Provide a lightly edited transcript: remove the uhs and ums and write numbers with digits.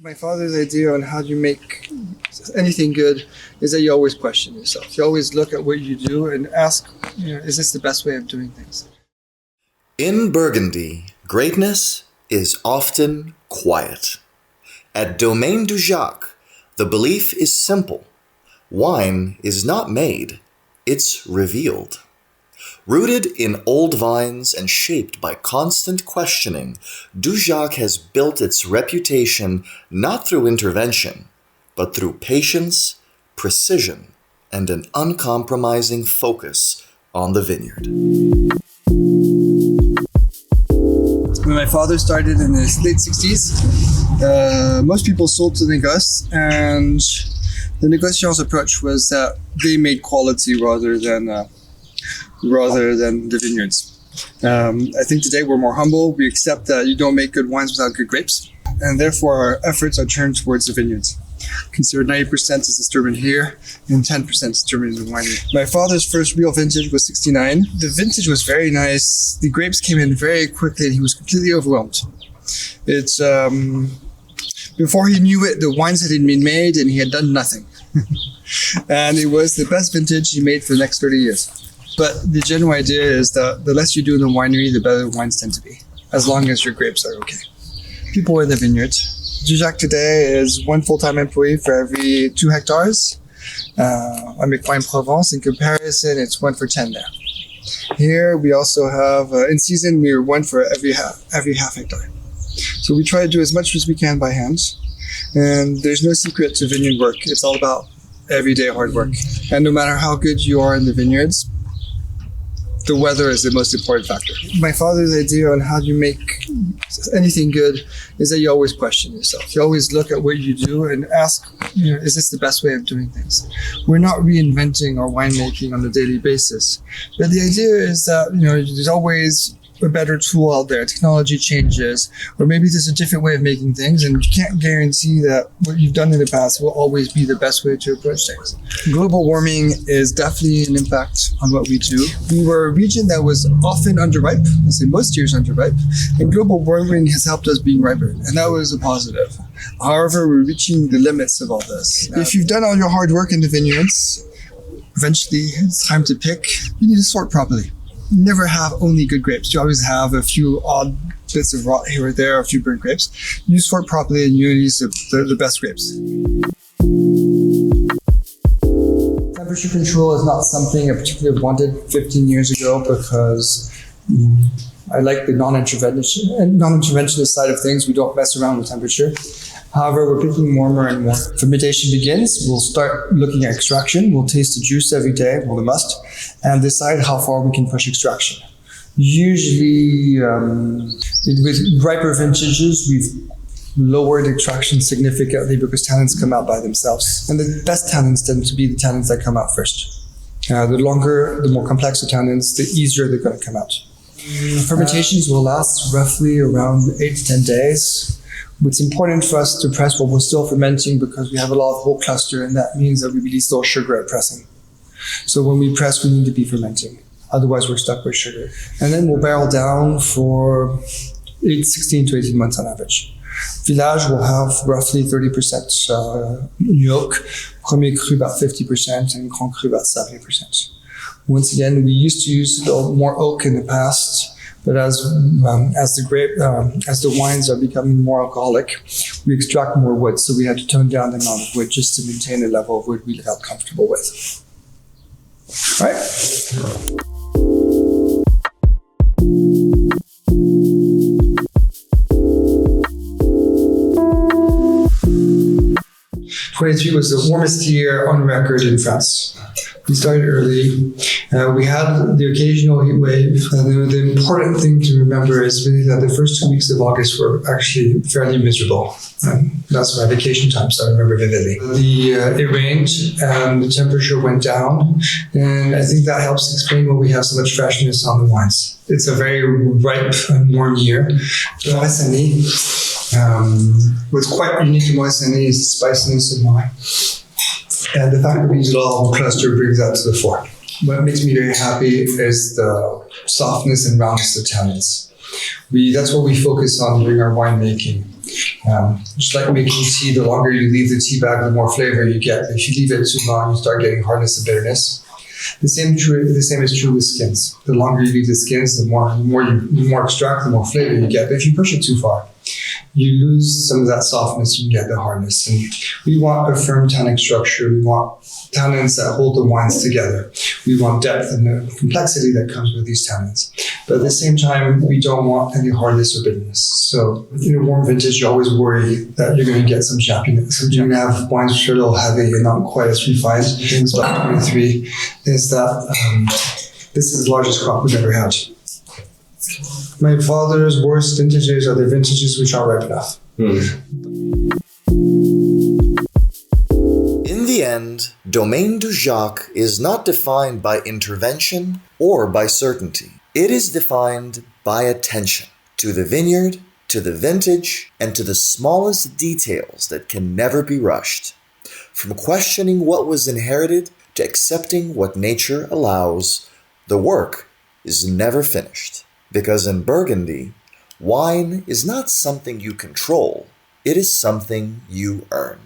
My father's idea on how you make anything good is that you always question yourself. You always look at what you do and ask, is this the best way of doing things? In Burgundy, greatness is often quiet. At Domaine Dujac, the belief is simple. Wine is not made, it's revealed. Rooted in old vines and shaped by constant questioning, Dujac has built its reputation not through intervention, but through patience, precision, and an uncompromising focus on the vineyard. When my father started in the late 60s, most people sold to négoce, and the négociant's approach was that they made quality rather than the vineyards. I think today we're more humble. We accept that you don't make good wines without good grapes, and therefore our efforts are turned towards the vineyards. Consider 90% is determined here and 10% is determined in the winery. My father's first real vintage was 69. The vintage was very nice. The grapes came in very quickly and he was completely overwhelmed. It's before he knew it, the wines had been made and he had done nothing. And it was the best vintage he made for the next 30 years. But the general idea is that the less you do in the winery, the better the wines tend to be, as long as your grapes are okay. People in the vineyard. Dujac today is one full-time employee for every 2 hectares. I make wine Provence. In comparison, it's 1 for 10 there. Here we also have, in season, we are 1 for every half hectare. So we try to do as much as we can by hand. And there's no secret to vineyard work. It's all about everyday hard work. And no matter how good you are in the vineyards, the weather is the most important factor. My father's idea on how you make anything good is that you always question yourself. You always look at what you do and ask, is this the best way of doing things? We're not reinventing our winemaking on a daily basis. But the idea is that, there's always a better tool out there. Technology changes, or maybe there's a different way of making things, and you can't guarantee that what you've done in the past will always be the best way to approach things. Global warming is definitely an impact on what we do. We were a region that was often underripe, I'd say most years underripe, and global warming has helped us being riper, and that was a positive. However, we're reaching the limits of all this. If you've done all your hard work in the vineyards, eventually it's time to pick. You need to sort properly. You never have only good grapes. You always have a few odd bits of rot here or there, a few burnt grapes. You sort properly and you use the best grapes. Temperature control is not something I particularly wanted 15 years ago because I like the non-interventionist side of things. We don't mess around with temperature. However, we're picking warmer and more. Fermentation begins. We'll start looking at extraction. We'll taste the juice every day, well, we must, and decide how far we can push extraction. Usually, with riper vintages, we've lowered extraction significantly because tannins come out by themselves. And the best tannins tend to be the tannins that come out first. The longer, the more complex the tannins, the easier they're going to come out. Fermentations will last roughly around 8 to 10 days. It's important for us to press while we're still fermenting because we have a lot of whole cluster, and that means that we release little sugar at pressing. So when we press, we need to be fermenting. Otherwise, we're stuck with sugar. And then we'll barrel down for 16 to 18 months on average. Village will have roughly 30% new oak, Premier Cru about 50%, and Grand Cru about 70%. Once again, we used to use more oak in the past, but as the wines are becoming more alcoholic, we extract more wood, so we had to tone down the amount of wood just to maintain the level of wood we felt comfortable with. All right. 23 was the warmest year on record in France. We started early. We had the occasional heat wave. The important thing to remember is really that the first 2 weeks of August were actually fairly miserable. That's my vacation time, so I remember vividly. It rained and the temperature went down, and I think that helps explain why we have so much freshness on the wines. It's a very ripe and warm year. Morey-Saint-Denis, what's quite unique to Morey-Saint-Denis is the spiciness of wine. And the fact that we use a lot of cluster brings that to the fore. What makes me very happy is the softness and roundness of tannins. That's what we focus on during our winemaking. Just like making tea, the longer you leave the tea bag, the more flavor you get. If you leave it too long, you start getting hardness and bitterness. The same is true with skins. The longer you leave the skins, the more you extract, the more flavor you get. But if you push it too far, you lose some of that softness and you get the hardness. And we want a firm tannic structure. We want tannins that hold the wines together. We want depth and the complexity that comes with these tannins. But at the same time, we don't want any hardness or bitterness. So in a warm vintage, you always worry that you're going to get some champiness. So you're going to have wines which are a little heavy and not quite as refined. Things about 23 is that this is the largest crop we've ever had. My father's worst vintages are the vintages which aren't ripe enough. In the end, Domaine Dujac is not defined by intervention or by certainty. It is defined by attention to the vineyard, to the vintage, and to the smallest details that can never be rushed. From questioning what was inherited to accepting what nature allows, the work is never finished. Because in Burgundy, wine is not something you control, it is something you earn.